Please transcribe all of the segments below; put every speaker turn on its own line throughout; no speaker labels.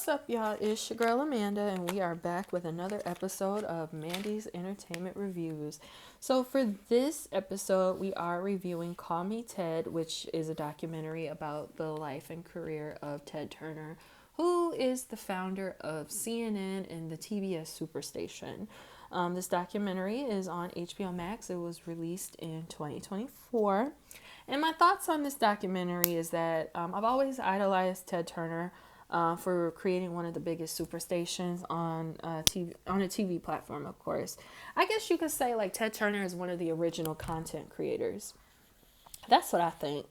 What's up, y'all? It's your girl Amanda, and we are back with another episode of Mandy's Entertainment Reviews. So, for this episode, we are reviewing Call Me Ted, which is a documentary about the life and career of Ted Turner, who is the founder of CNN and the TBS Superstation. This documentary is on HBO Max. It was released in 2024. And my thoughts on this documentary is that I've always idolized Ted Turner for creating one of the biggest superstations on a TV platform, of course. I guess you could say like Ted Turner is one of the original content creators. That's what I think.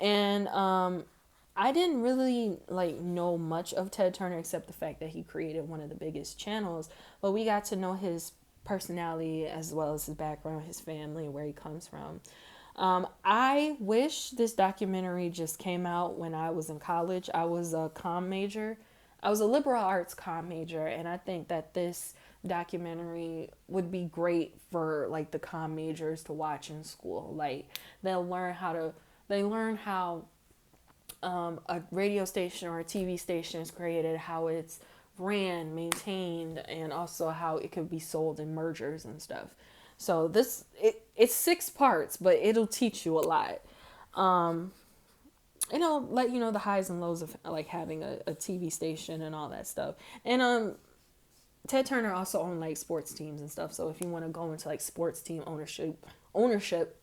And I didn't really like know much of Ted Turner except the fact that he created one of the biggest channels, but we got to know his personality as well as his background, his family, and where he comes from. I wish this documentary just came out when I was in college. I was a comm major. I was a liberal arts comm major, and I think that this documentary would be great for like the comm majors to watch in school. Like they learn how a radio station or a TV station is created, how it's ran, maintained, and also how it could be sold in mergers and stuff. So it's 6 parts, but it'll teach you a lot. It'll let you know the highs and lows of like having a TV station and all that stuff. And Ted Turner also owned like sports teams and stuff. So if you want to go into like sports team ownership,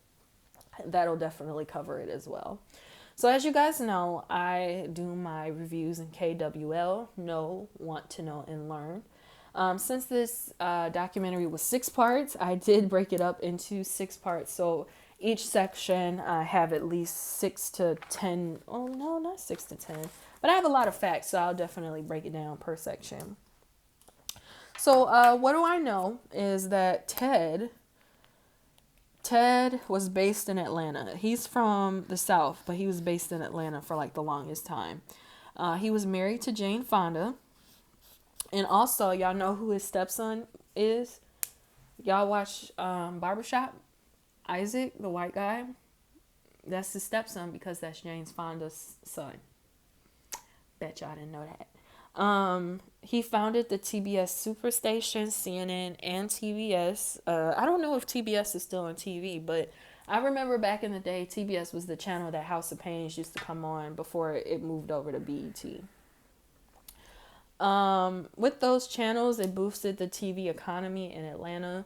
that'll definitely cover it as well. So as you guys know, I do my reviews in KWL, know, want to know, and learn. Since this documentary was 6 parts, I did break it up into 6 parts. So each section I have at least 6 to 10. Oh no, not 6 to 10. But I have a lot of facts, so I'll definitely break it down per section. So what do I know is that Ted was based in Atlanta. He's from the South, but he was based in Atlanta for like the longest time. He was married to Jane Fonda. And also, y'all know who his stepson is? Y'all watch Barbershop? Isaac, the white guy? That's his stepson because that's Jane Fonda's son. Bet y'all didn't know that. He founded the TBS Superstation, CNN, and TBS. I don't know if TBS is still on TV, but I remember back in the day, TBS was the channel that House of Pains used to come on before it moved over to BET. With those channels, it boosted the TV economy in Atlanta.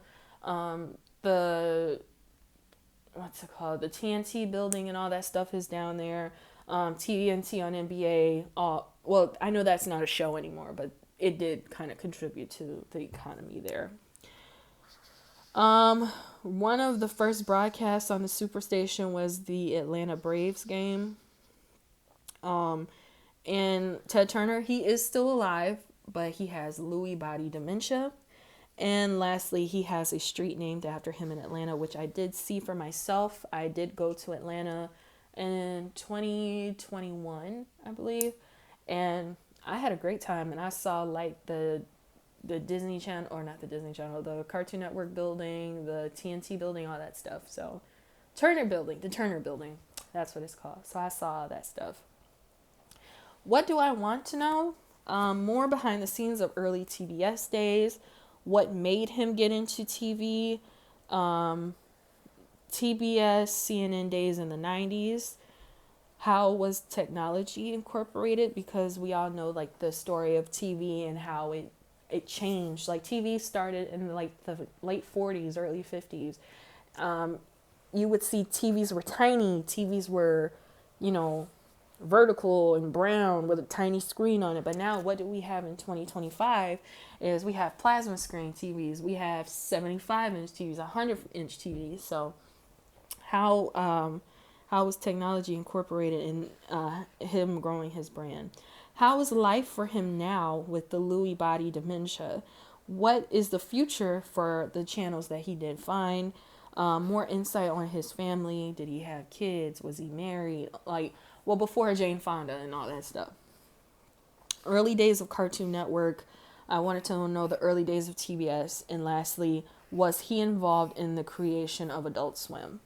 The what's it called? The TNT building and all that stuff is down there. TNT on NBA. Well, I know that's not a show anymore, but it did kind of contribute to the economy there. One of the first broadcasts on the Superstation was the Atlanta Braves game. And Ted Turner, he is still alive, but he has Lewy body dementia. And lastly, he has a street named after him in Atlanta, which I did see for myself. I did go to Atlanta in 2021, I believe. And I had a great time. And I saw like the Disney Channel, or not the Disney Channel, the Cartoon Network building, the TNT building, all that stuff. So the Turner building, that's what it's called. So I saw all that stuff. What do I want to know? More behind the scenes of early TBS days. What made him get into TV? TBS, CNN days in the 90s. How was technology incorporated? Because we all know like the story of TV and how it changed. Like TV started in like the late 40s, early 50s. You would see TVs were tiny. TVs were, vertical and brown with a tiny screen on it. But now what do we have in 2025 is we have plasma screen TVs. We have 75-inch TVs, 100-inch TVs. So how was technology incorporated in him growing his brand? How is life for him now with the Lewy body dementia? What is the future for the channels that he did find? More insight on his family. Did he have kids? Was he married? Before Jane Fonda and all that stuff. Early days of Cartoon Network. I wanted to know the early days of TBS. And lastly, was he involved in the creation of Adult Swim?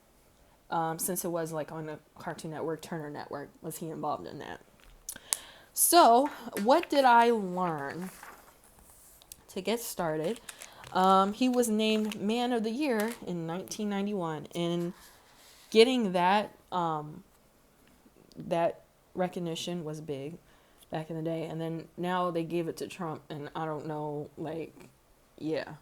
Since it was like on the Cartoon Network, Turner Network, was he involved in that? So, what did I learn to get started? He was named Man of the Year in 1991, and getting that recognition was big back in the day. And then now they gave it to Trump, and I don't know, like, yeah,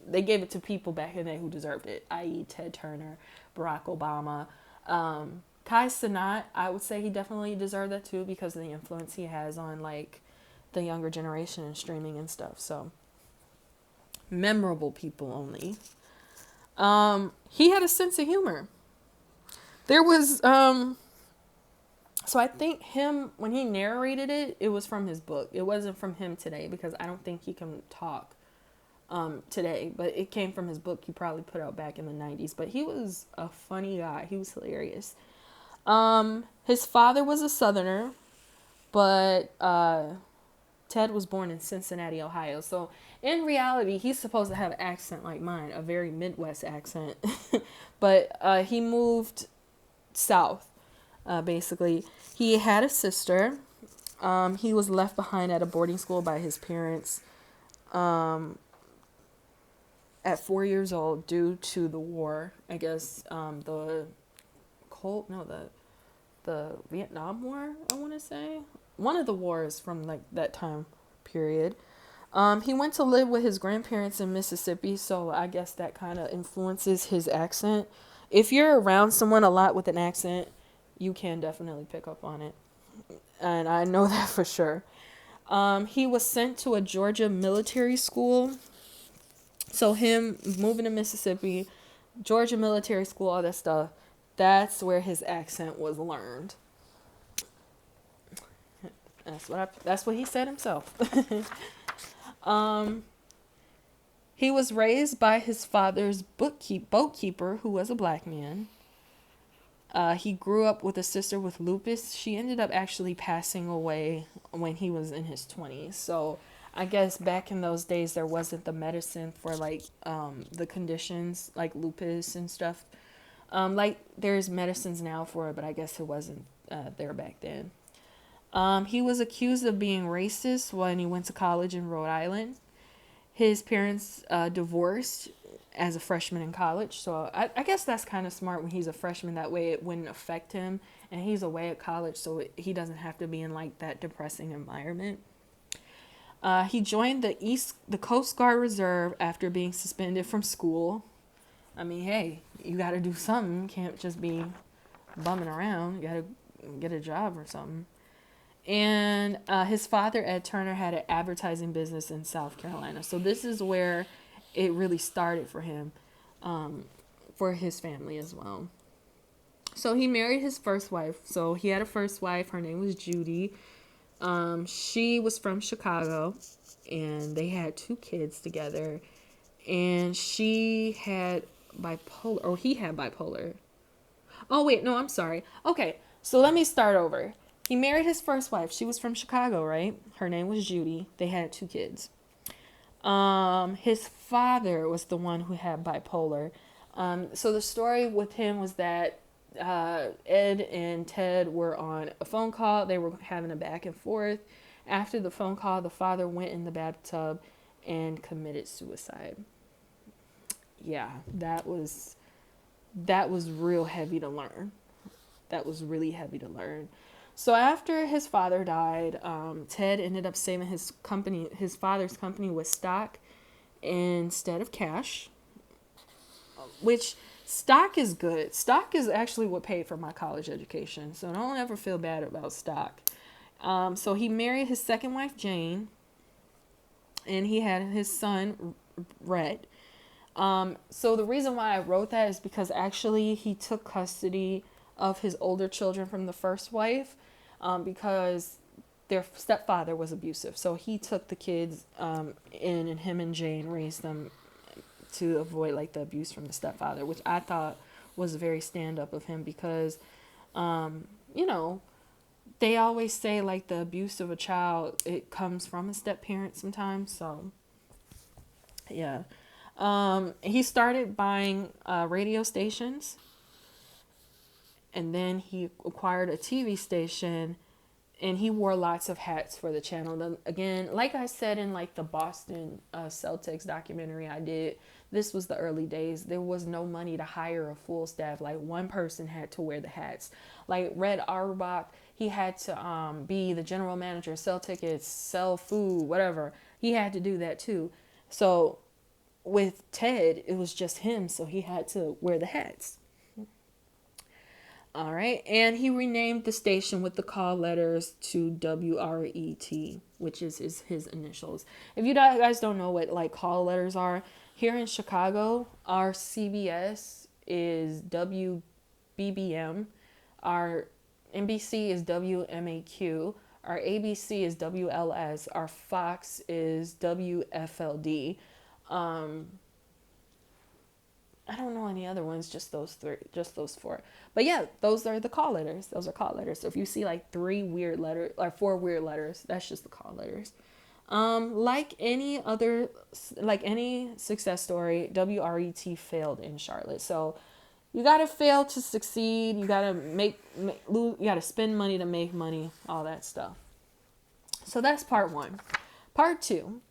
they gave it to people back in the day who deserved it, i.e., Ted Turner, Barack Obama. Kai Cenat, I would say he definitely deserved that too because of the influence he has on like the younger generation and streaming and stuff. So memorable people only. He had a sense of humor. There was so I think him when he narrated it, it was from his book. It wasn't from him today because I don't think he can talk today, but it came from his book he probably put out back in the 90s. But he was a funny guy. He was hilarious. His father was a Southerner, but Ted was born in Cincinnati, Ohio. So in reality, he's supposed to have an accent like mine, a very Midwest accent. But he moved south, basically. He had a sister. He was left behind at a boarding school by his parents at 4 years old due to the war. I guess the Vietnam War, I want to say. One of the wars from like that time period. He went to live with his grandparents in Mississippi, so I guess that kind of influences his accent. If you're around someone a lot with an accent, you can definitely pick up on it. And I know that for sure. He was sent to a Georgia military school. So him moving to Mississippi, Georgia military school, all that stuff, that's where his accent was learned. That's what he said himself. He was raised by his father's boatkeeper, who was a black man. He grew up with a sister with lupus. She ended up actually passing away when he was in his 20s. So I guess back in those days there wasn't the medicine for like the conditions like lupus and stuff. Like there's medicines now for it, but I guess it wasn't there back then. He was accused of being racist when he went to college in Rhode Island. His parents divorced as a freshman in college. So I guess that's kind of smart when he's a freshman. That way it wouldn't affect him. And he's away at college, so he doesn't have to be in like that depressing environment. He joined the Coast Guard Reserve after being suspended from school. I mean, hey, you got to do something. You can't just be bumming around. You got to get a job or something. And his father, Ed Turner, had an advertising business in South Carolina. So this is where it really started for him, for his family as well. So he married his first wife. So he had a first wife. Her name was Judy. She was from Chicago, and they had 2 kids together. And she had bipolar, or he had bipolar. Oh, wait, no, I'm sorry. Okay, so let me start over. He married his first wife. She was from Chicago, right? Her name was Judy. They had 2 kids. His father was the one who had bipolar. So the story with him was that Ed and Ted were on a phone call. They were having a back and forth. After the phone call, the father went in the bathtub and committed suicide. Yeah, that was real heavy to learn. That was really heavy to learn. So after his father died, Ted ended up saving his father's company with stock instead of cash, which stock is good. Stock is actually what paid for my college education, so don't ever feel bad about stock. So he married his second wife, Jane, and he had his son, Rhett. So the reason why I wrote that is because actually he took custody of his older children from the first wife, because their stepfather was abusive. So he took the kids in, and him and Jane raised them to avoid like the abuse from the stepfather, which I thought was very stand up of him because, you know, they always say like the abuse of a child, it comes from a step parent sometimes. So yeah. He started buying radio stations, and then he acquired a TV station, and he wore lots of hats for the channel. Then again, like I said in like the Boston Celtics documentary I did, this was the early days. There was no money to hire a full staff. Like one person had to wear the hats. Like Red Auerbach, he had to be the general manager, sell tickets, sell food, whatever. He had to do that too. So with Ted, it was just him, so he had to wear the hats. All right, and he renamed the station with the call letters to WRET, which is his initials. If you guys don't know what like call letters are, here in Chicago, our CBS is WBBM, our NBC is WMAQ, our ABC is WLS, our Fox is WFLD. I don't know any other ones, just those three, just those four. But yeah, those are the call letters. Those are call letters. So if you see like 3 weird letters or 4 weird letters, that's just the call letters. Like any success story, WRET failed in Charlotte. So you gotta fail to succeed. You gotta you gotta spend money to make money, all that stuff. So that's part 1. Part 2.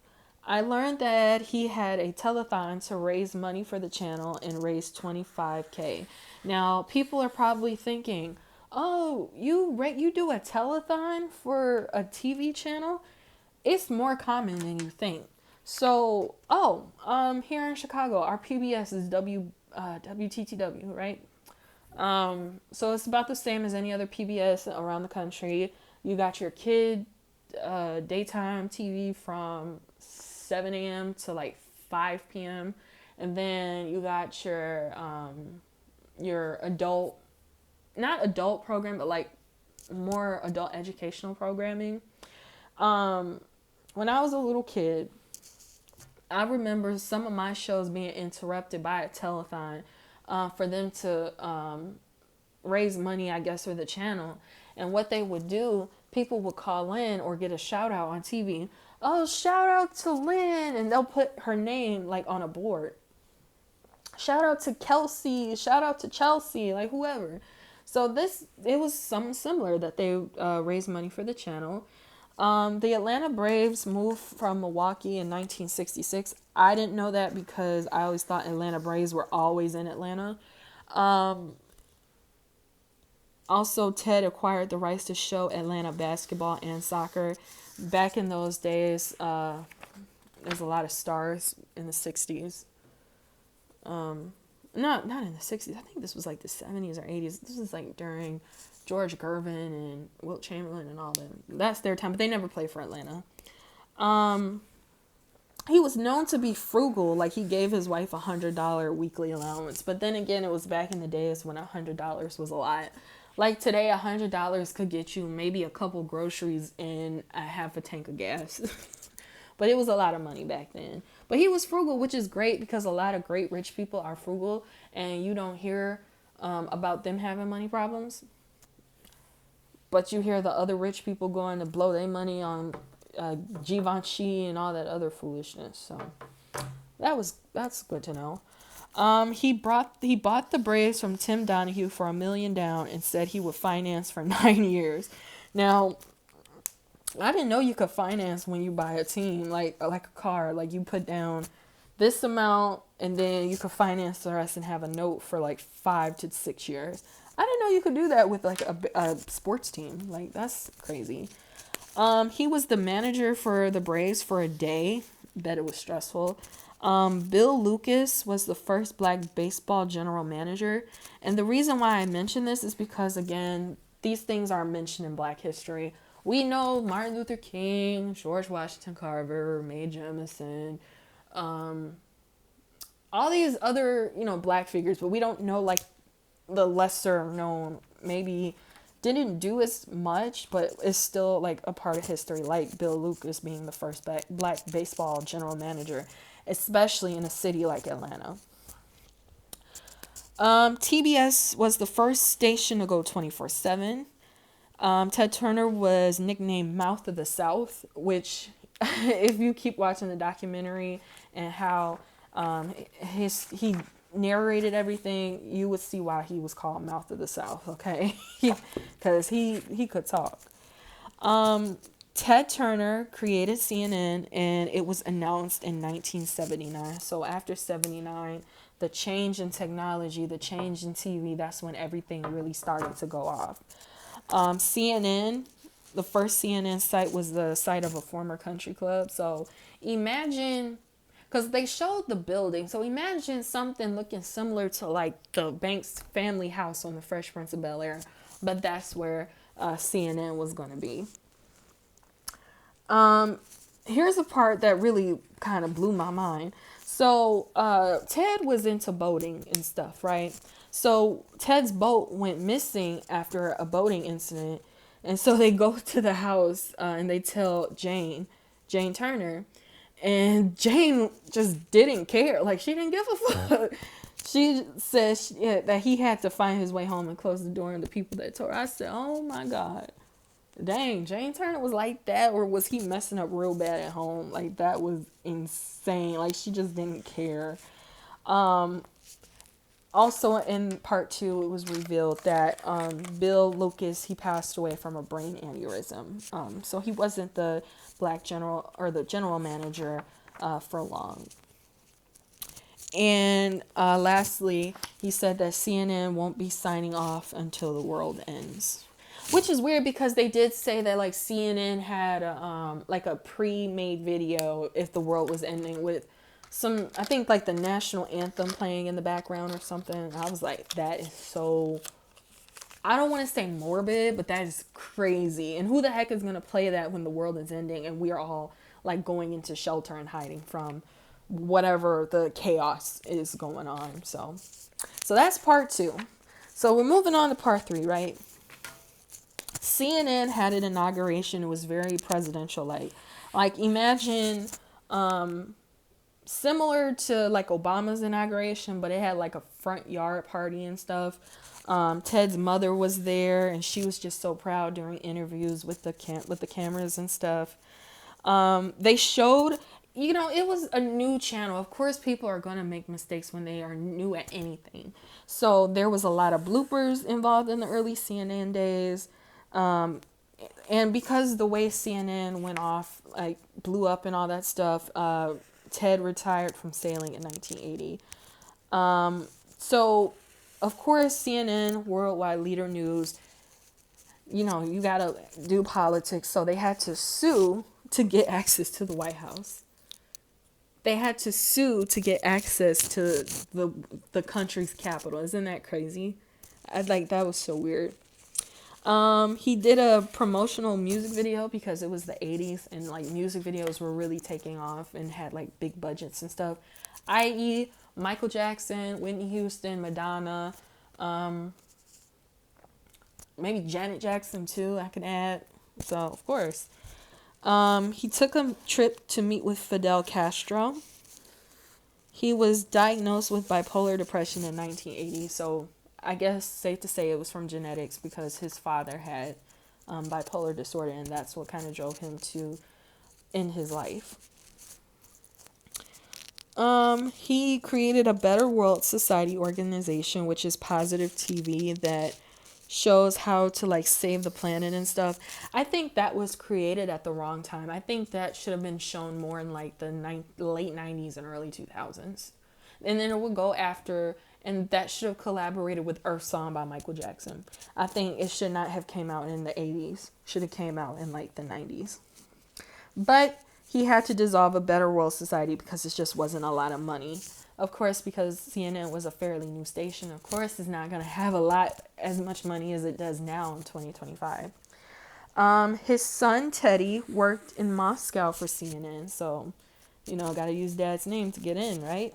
I learned that he had a telethon to raise money for the channel and raise $25K. Now, people are probably thinking, "Oh, you do a telethon for a TV channel?" It's more common than you think. So, here in Chicago, our PBS is WTTW, right? So it's about the same as any other PBS around the country. You got your kid daytime TV from 7 a.m. to like 5 p.m. And then you got your adult, not adult program, but like more adult educational programming. When I was a little kid, I remember some of my shows being interrupted by a telethon for them to raise money, I guess, for the channel. And what they would do, people would call in or get a shout out on TV. "Oh, shout out to Lynn," and they'll put her name like on a board. "Shout out to Kelsey," "shout out to Chelsea," like whoever. So it was something similar that they raised money for the channel. The Atlanta Braves moved from Milwaukee in 1966. I didn't know that because I always thought Atlanta Braves were always in Atlanta. Also, Ted acquired the rights to show Atlanta basketball and soccer. Back in those days, there's a lot of stars in the 60s. Not in the 60s. I think this was like the 70s or 80s. This was like during George Gervin and Wilt Chamberlain and all that. That's their time, but they never played for Atlanta. He was known to be frugal. Like, he gave his wife $100 weekly allowance. But then again, it was back in the days when $100 was a lot. Like today, $100 could get you maybe a couple groceries and a half a tank of gas. But it was a lot of money back then. But he was frugal, which is great because a lot of great rich people are frugal, and you don't hear about them having money problems. But you hear the other rich people going to blow their money on Givenchy and all that other foolishness. So that's good to know. He bought the Braves from Tim Donahue for $1 million down and said he would finance for 9 years. Now, I didn't know you could finance when you buy a team, like a car. Like, you put down this amount and then you could finance the rest and have a note for like 5 to 6 years. I didn't know you could do that with like a sports team. Like, that's crazy. He was the manager for the Braves for a day. Bet it was stressful. Bill Lucas was the first black baseball general manager. And the reason why I mention this is because, again, these things are mentioned in Black history. We know Martin Luther King, George Washington Carver, Mae Jemison, all these other, black figures, but we don't know, like, the lesser known, maybe didn't do as much, but is still, like, a part of history, like Bill Lucas being the first black baseball general manager, especially in a city like Atlanta. TBS was the first station to go 24/7. Ted Turner was nicknamed Mouth of the South, which, if you keep watching the documentary and how he narrated everything, you would see why he was called Mouth of the South, okay? Because he could talk. Ted Turner created CNN, and it was announced in 1979. So after 79, the change in technology, the change in TV, that's when everything really started to go off. CNN, the first CNN site was the site of a former country club. So imagine, because they showed the building. So imagine something looking similar to like the Banks family house on the Fresh Prince of Bel-Air. But that's where CNN was going to be. Here's a part that really kind of blew my mind. So Ted was into boating and stuff, right? So Ted's boat went missing after a boating incident. And so they go to the house and they tell Jane Turner. And Jane just didn't care. Like, she didn't give a fuck. She said that he had to find his way home and close the door on the people that told her. I said, oh my God. Dang, Jane Turner was like that, or was he messing up real bad at home? Like, that was insane. Like, she just didn't care. Also, in part 2, it was revealed that Bill Lucas, he passed away from a brain aneurysm. So he wasn't the black general or the general manager for long. And lastly, he said that CNN won't be signing off until the world ends. Which is weird because they did say that like CNN had like a pre-made video if the world was ending with some, I think like the national anthem playing in the background or something. I was like, that is so, I don't want to say morbid, but that is crazy. And who the heck is going to play that when the world is ending and we are all like going into shelter and hiding from whatever the chaos is going on. So that's part 2. So we're moving on to part 3, right? CNN had an inauguration. It was very presidential like imagine similar to like Obama's inauguration, but it had like a front yard party and stuff. Ted's mother was there and she was just so proud during interviews with the cameras and stuff. They showed, it was a new channel. Of course, people are going to make mistakes when they are new at anything. So there was a lot of bloopers involved in the early CNN days. And because the way CNN went off, like blew up and all that stuff, Ted retired from sailing in 1980. So of course, CNN, worldwide leader news, you gotta do politics. So they had to sue to get access to the White House. They had to sue to get access to the country's capital. Isn't that crazy? That was so weird. He did a promotional music video because it was the 80s and like music videos were really taking off and had like big budgets and stuff, i.e. Michael Jackson, Whitney Houston, Madonna, maybe Janet Jackson too, I can add. So of course, he took a trip to meet with Fidel Castro. He was diagnosed with bipolar depression in 1980, so I guess safe to say it was from genetics because his father had bipolar disorder, and that's what kind of drove him to end his life. He created a Better World Society organization, which is positive TV that shows how to like save the planet and stuff. I think that was created at the wrong time. I think that should have been shown more in like the late 90s and early 2000s. And then it would go after, and that should have collaborated with Earth Song by Michael Jackson. I think it should not have came out in the 80s. Should have came out in like the 90s. But he had to dissolve a Better World Society because it just wasn't a lot of money. Of course, because CNN was a fairly new station, of course, it's not going to have as much money as it does now in 2025. His son, Teddy, worked in Moscow for CNN. So, got to use dad's name to get in, right?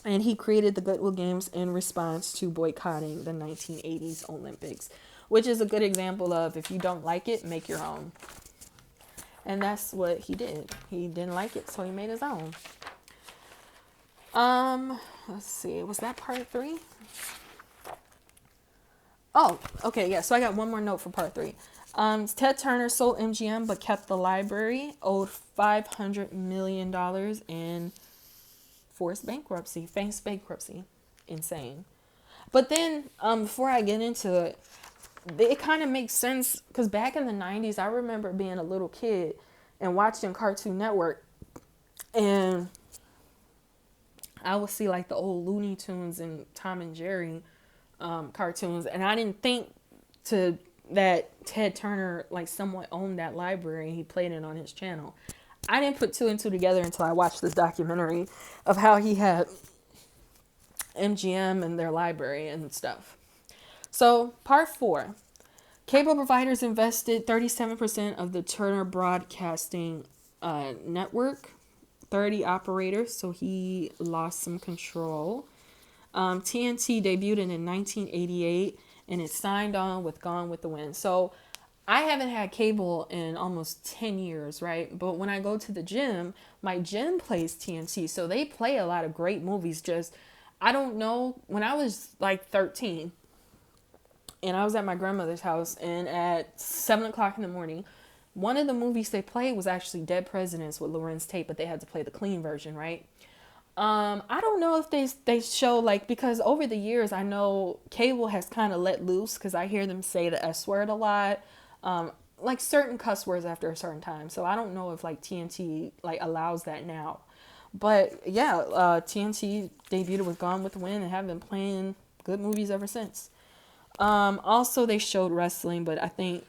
And he created the Goodwill Games in response to boycotting the 1980s Olympics, which is a good example of if you don't like it, make your own. And that's what he did. He didn't like it, so he made his own. Let's see. Was that part 3? Oh, okay, yeah. So I got one more note for part 3. Ted Turner sold MGM but kept the library, owed $500 million and faced bankruptcy. Insane. But then, before I get into it, it kind of makes sense because back in the 90s, I remember being a little kid and watching Cartoon Network, and I would see like the old Looney Tunes and Tom and Jerry cartoons, and I didn't think to that Ted Turner like somewhat owned that library and he played it on his channel. I didn't put two and two together until I watched this documentary of how he had MGM and their library and stuff. So, part 4. Cable providers invested 37% of the Turner Broadcasting network, 30 operators, so he lost some control. TNT debuted in 1988, and it signed on with Gone with the Wind. So I haven't had cable in almost 10 years, right? But when I go to the gym, my gym plays TNT, so they play a lot of great movies. Just, I don't know, when I was like 13, and I was at my grandmother's house, and at 7 o'clock in the morning, one of the movies they played was actually Dead Presidents with Lorenz Tate, but they had to play the clean version, right? I don't know if they show, like, because over the years I know cable has kind of let loose because I hear them say the S word a lot, like certain cuss words after a certain time. So I don't know if like TNT like allows that now, but yeah, TNT debuted with Gone with the Wind and have been playing good movies ever since. Also they showed wrestling, but I think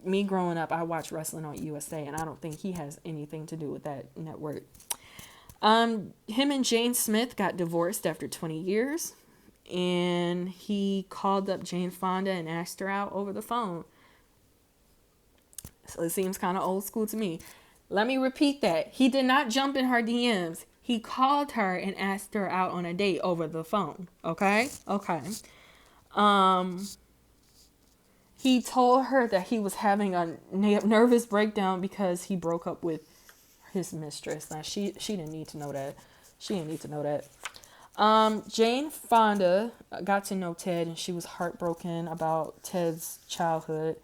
me growing up, I watched wrestling on USA, and I don't think he has anything to do with that network. Him and Jane Smith got divorced after 20 years, and he called up Jane Fonda and asked her out over the phone. So it seems kind of old school to me. Let me repeat that. He did not jump in her DMs. He called her and asked her out on a date over the phone. Okay? Okay. He told her that he was having a nervous breakdown because he broke up with his mistress. Now, she didn't need to know that. She didn't need to know that. Jane Fonda got to know Ted, and she was heartbroken about Ted's childhood.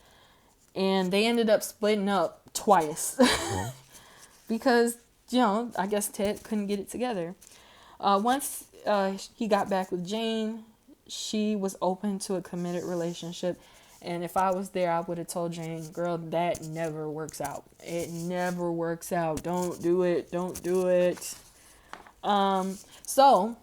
And they ended up splitting up twice. Because, I guess Ted couldn't get it together. Once he got back with Jane, she was open to a committed relationship. And if I was there, I would have told Jane, girl, that never works out. It never works out. Don't do it. Don't do it. So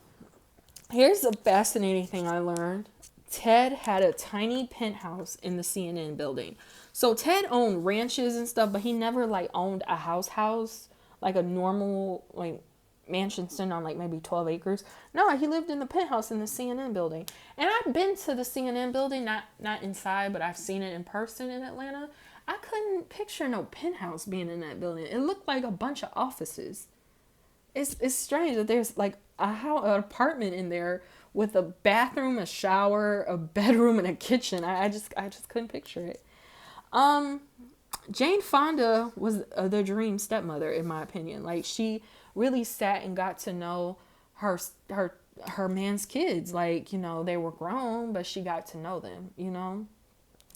here's a fascinating thing I learned. Ted had a tiny penthouse in the CNN building. So Ted owned ranches and stuff, but he never like owned a house, like a normal like mansion sitting on like maybe 12 acres. No, he lived in the penthouse in the CNN building. And I've been to the CNN building, not inside, but I've seen it in person in Atlanta. I couldn't picture no penthouse being in that building. It looked like a bunch of offices. It's strange that there's like an apartment in there with a bathroom, a shower, a bedroom, and a kitchen. I just couldn't picture it. Jane Fonda was the dream stepmother, in my opinion. Like, she really sat and got to know her man's kids. Like, they were grown, but she got to know them,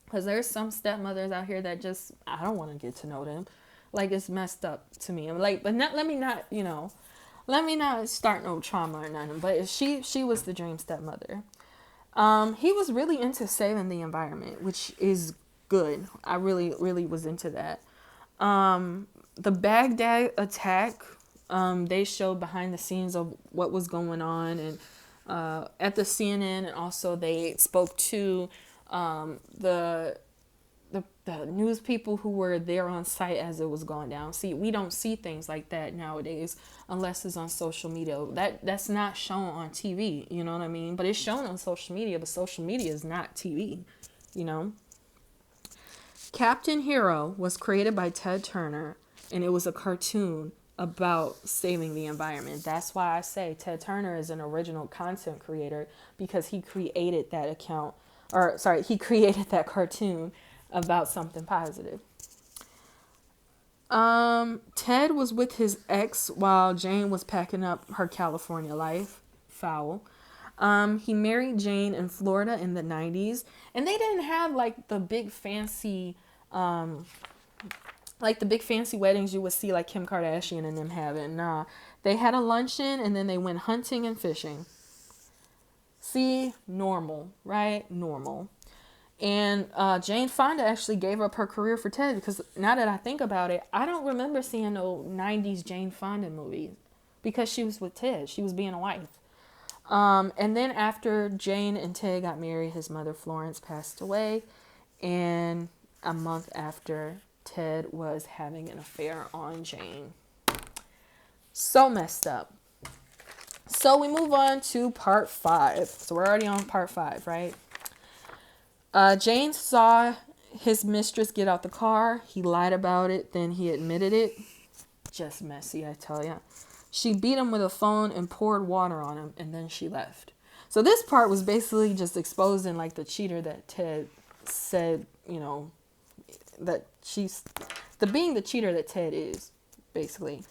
because there's some stepmothers out here that just, I don't want to get to know them. Like, it's messed up to me. I'm like, but let me not start no trauma or nothing. But she was the dream stepmother. He was really into saving the environment, which is good. I really, really was into that. The Baghdad attack, they showed behind the scenes of what was going on, and at the CNN, and also they spoke to the news people who were there on site as it was going down. See, we don't see things like that nowadays unless it's on social media. That's not shown on TV, you know what I mean? But it's shown on social media, but social media is not TV, Captain Hero was created by Ted Turner, and it was a cartoon about saving the environment. That's why I say Ted Turner is an original content creator, because he created that he created that cartoon about something positive. Ted was with his ex while Jane was packing up her California life. Foul. He married Jane in Florida in the 90s, and they didn't have like the big fancy weddings you would see like Kim Kardashian and them having. Nah, they had a luncheon and then they went hunting and fishing. See, normal, right? Normal. And Jane Fonda actually gave up her career for Ted, because now that I think about it, I don't remember seeing no 90s Jane Fonda movies because she was with Ted. She was being a wife. And then after Jane and Ted got married, his mother Florence passed away. And a month after, Ted was having an affair on Jane. So messed up. So we move on to part 5. So we're already on part 5, right? Jane saw his mistress get out the car. He lied about it. Then he admitted it. Just messy, I tell ya. She beat him with a phone and poured water on him, and then she left. So this part was basically just exposing like the cheater that Ted said, you know, that she's being the cheater that Ted is, basically.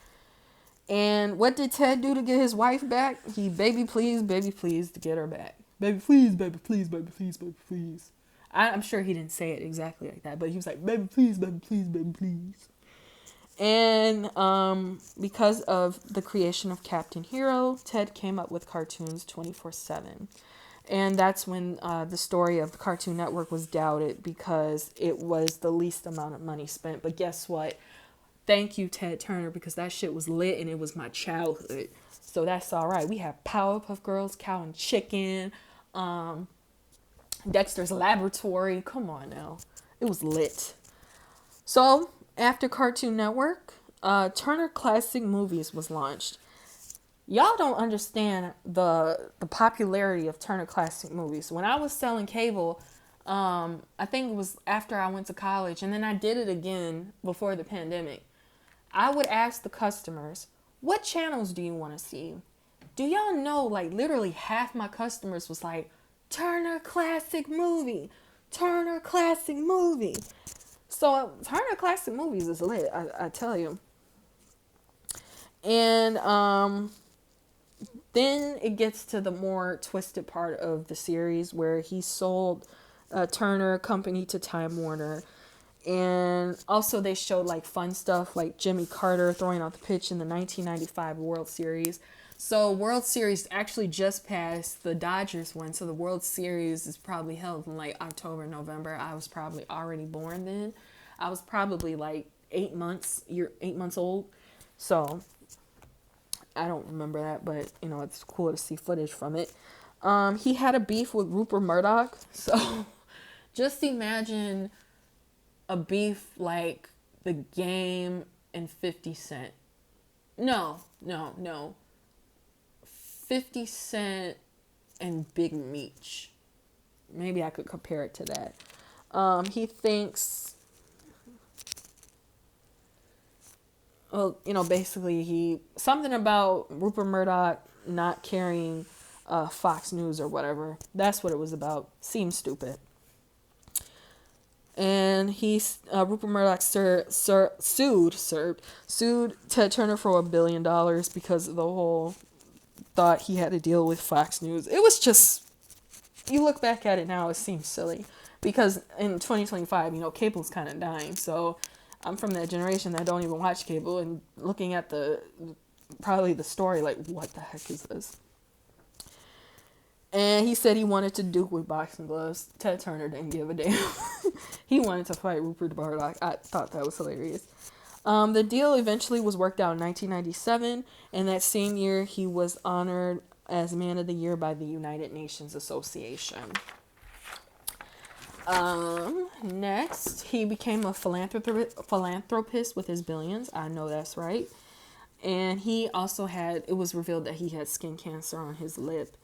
And what did Ted do to get his wife back? He baby please to get her back. Baby please, baby please, baby please, baby please. I'm sure he didn't say it exactly like that, but he was like, baby please, baby please, baby please. And because of the creation of Captain Hero, Ted came up with cartoons 24/7. And that's when the story of the Cartoon Network was doubted because it was the least amount of money spent. But guess what? Thank you, Ted Turner, because that shit was lit and it was my childhood. So that's all right. We have Powerpuff Girls, Cow and Chicken, Dexter's Laboratory. Come on now. It was lit. So after Cartoon Network, Turner Classic Movies was launched. Y'all don't understand the popularity of Turner Classic Movies. When I was selling cable, I think it was after I went to college, and then I did it again before the pandemic. I would ask the customers, what channels do you want to see? Do y'all know, like, literally half my customers was like, Turner Classic Movie, Turner Classic Movie. So Turner Classic Movies is lit, I tell you. And then it gets to the more twisted part of the series where he sold Turner Company to Time Warner. And also they showed like fun stuff like Jimmy Carter throwing out the pitch in the 1995 World Series. So World Series actually just passed. The Dodgers won. So the World Series is probably held in like October, November. I was probably already born then. I was probably like 8 months old. So I don't remember that, but you know, it's cool to see footage from it. He had a beef with Rupert Murdoch. So just imagine a beef like The Game and 50 Cent. No. 50 Cent and Big Meech. Maybe I could compare it to that. He thinks, well, you know, basically something about Rupert Murdoch not carrying Fox News or whatever. That's what it was about. Seems stupid. And Rupert Murdoch sued Ted Turner for $1 billion because of the whole thought he had to deal with Fox News. It was just, you look back at it now, it seems silly because in 2025, you know, cable's kind of dying. So I'm from that generation that don't even watch cable, and looking at probably the story, like, what the heck is this? And he said he wanted to duke with boxing gloves. Ted Turner didn't give a damn. He wanted to fight Rupert Murdoch. I thought that was hilarious. The deal eventually was worked out in 1997, and that same year he was honored as Man of the Year by the United Nations Association. Next, he became a philanthropist with his billions. I know that's right. And he also it was revealed that he had skin cancer on his lip.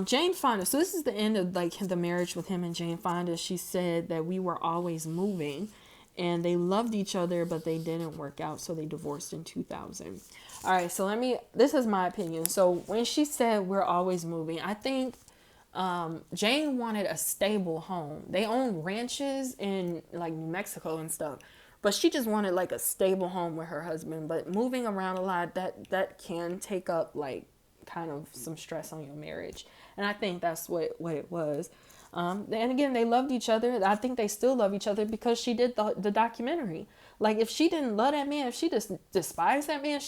Jane Fonda, so this is the end of like the marriage with him and Jane Fonda. She said that we were always moving and they loved each other, but they didn't work out. So they divorced in 2000. All right. So this is my opinion. So when she said we're always moving, I think, Jane wanted a stable home. They own ranches in like New Mexico and stuff, but she just wanted like a stable home with her husband. But moving around a lot, that can take up like kind of some stress on your marriage. And I think that's what it was. And again, they loved each other. I think they still love each other because she did the documentary. Like if she didn't love that man, if she just despised that man,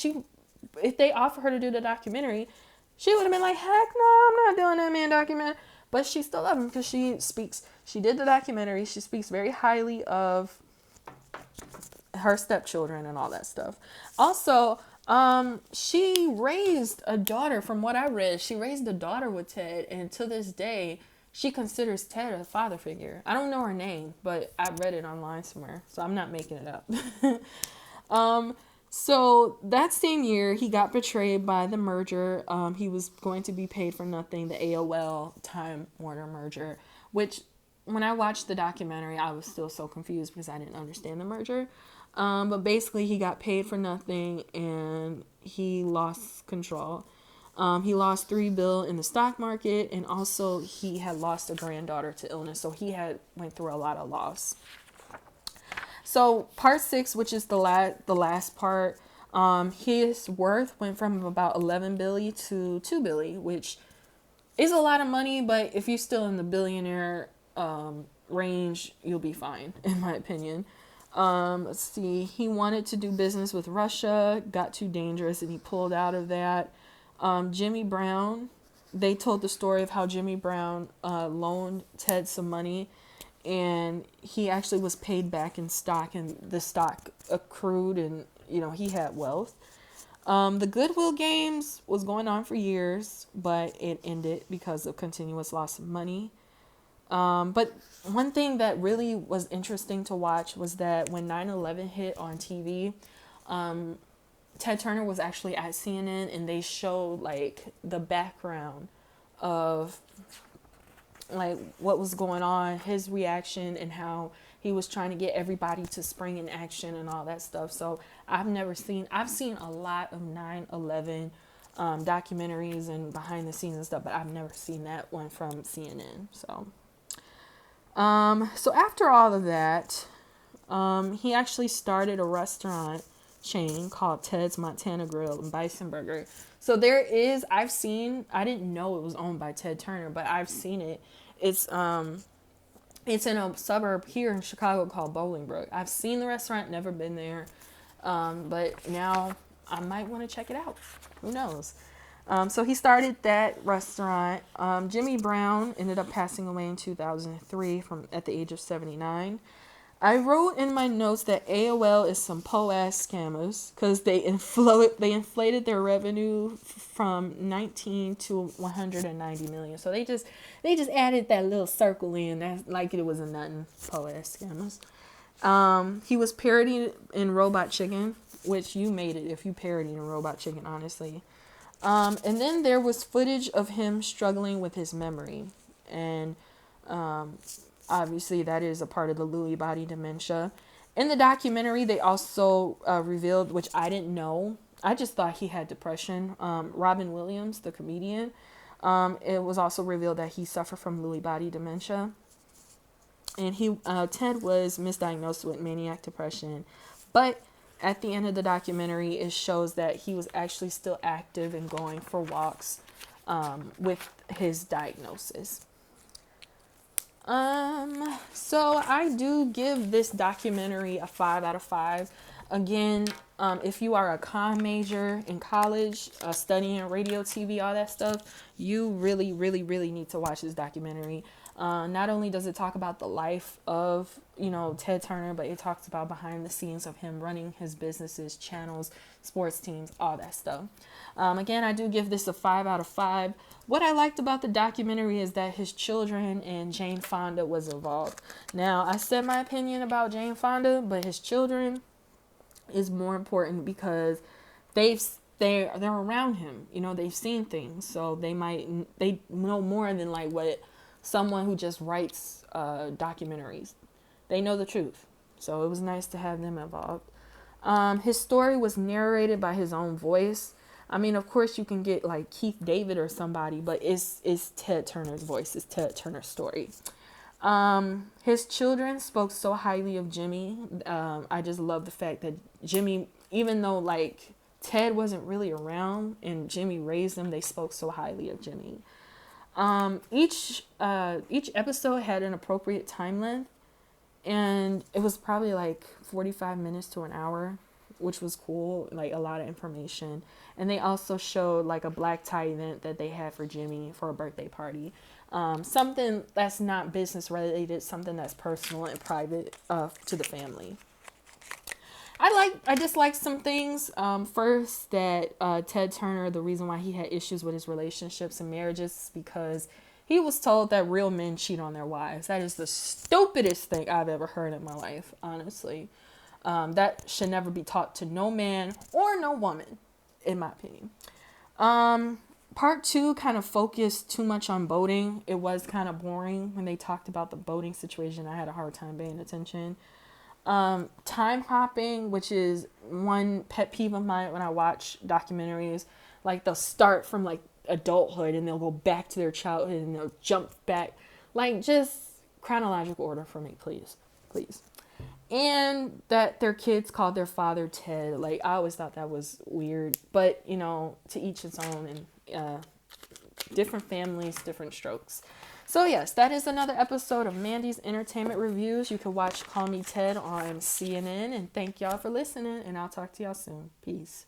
if they offered her to do the documentary, she would have been like, heck no, I'm not doing that man documentary. But she still loved him because she speaks She did the documentary. She speaks very highly of her stepchildren and all that stuff. Also, she raised a daughter. From what I read, she raised a daughter with Ted, and to this day, she considers Ted a father figure. I don't know her name, but I read it online somewhere, so I'm not making it up. So that same year, he got betrayed by the merger. He was going to be paid for nothing, the AOL Time Warner merger, which when I watched the documentary, I was still so confused because I didn't understand the merger. But basically, he got paid for nothing and he lost control. He lost $3 billion in the stock market, and also he had lost a granddaughter to illness, so he had went through a lot of loss. So part 6, which is the last part, his worth went from about 11 billion to 2 billion, which is a lot of money, but if you're still in the billionaire range, you'll be fine, in my opinion. Let's see. He wanted to do business with Russia, got too dangerous, and he pulled out of that. Jimmy Brown, they told the story of how Jimmy Brown loaned Ted some money, and he actually was paid back in stock, and the stock accrued, and he had wealth. The Goodwill Games was going on for years, but it ended because of continuous loss of money. But one thing that really was interesting to watch was that when 9/11 hit on TV, Ted Turner was actually at CNN, and they showed like the background of like what was going on, his reaction, and how he was trying to get everybody to spring in action and all that stuff. So I've seen a lot of 9/11 documentaries and behind the scenes and stuff, but I've never seen that one from CNN. So after all of that, he actually started a restaurant chain called Ted's Montana Grill and Bison Burger. So I didn't know it was owned by Ted Turner, but I've seen it. It's in a suburb here in Chicago called Bolingbrook. I've seen the restaurant, never been there, but now I might want to check it out. Who knows? So he started that restaurant. Jimmy Brown ended up passing away in 2003 at the age of 79. I wrote in my notes that AOL is some po-ass scammers because they inflated their revenue from 19 to 190 million. So they just added that little circle in that like it was a nothing. Po-ass scammers. He was parodied in Robot Chicken, which you made it if you parodied in Robot Chicken, honestly. And then there was footage of him struggling with his memory, and obviously that is a part of the Lewy body dementia. In the documentary, they also revealed, which I didn't know, I just thought he had depression. Robin Williams, the comedian, it was also revealed that he suffered from Lewy body dementia, and Ted was misdiagnosed with maniac depression, but at the end of the documentary, it shows that he was actually still active and going for walks with his diagnosis. So I do give this documentary a 5 out of 5. Again, if you are a comm major in college, studying radio, TV, all that stuff, you really, really, really need to watch this documentary. Not only does it talk about the life of, Ted Turner, but it talks about behind the scenes of him running his businesses, channels, sports teams, all that stuff. Again, I do give this a 5 out of 5. What I liked about the documentary is that his children and Jane Fonda was involved. Now, I said my opinion about Jane Fonda, but his children is more important because they're around him. They've seen things, so they know more than like what someone who just writes documentaries. They know the truth. So it was nice to have them involved. His story was narrated by his own voice. I mean, of course, you can get like Keith David or somebody, but it's Ted Turner's voice. It's Ted Turner's story. His children spoke so highly of Jimmy. I just love the fact that Jimmy, even though like Ted wasn't really around and Jimmy raised them, they spoke so highly of Jimmy. Each episode had an appropriate time length, and it was probably like 45 minutes to an hour, which was cool, like a lot of information. And they also showed like a black tie event that they had for Jimmy for a birthday party. Something that's not business related, something that's personal and private to the family. I just like some things. First, that Ted Turner, the reason why he had issues with his relationships and marriages is because he was told that real men cheat on their wives. That is the stupidest thing I've ever heard in my life, honestly. That should never be taught to no man or no woman, in my opinion. Part two kind of focused too much on boating. It was kind of boring when they talked about the boating situation. I had a hard time paying attention. Time hopping, which is one pet peeve of mine when I watch documentaries. Like, they'll start from like adulthood and they'll go back to their childhood and they'll jump back. Like, just chronological order for me, please. And that their kids called their father Ted. Like, I always thought that was weird, but to each its own, and different families, different strokes. So yes, that is another episode of Mandy's Entertainment Reviews. You can watch Call Me Ted on CNN, and thank y'all for listening, and I'll talk to y'all soon. Peace.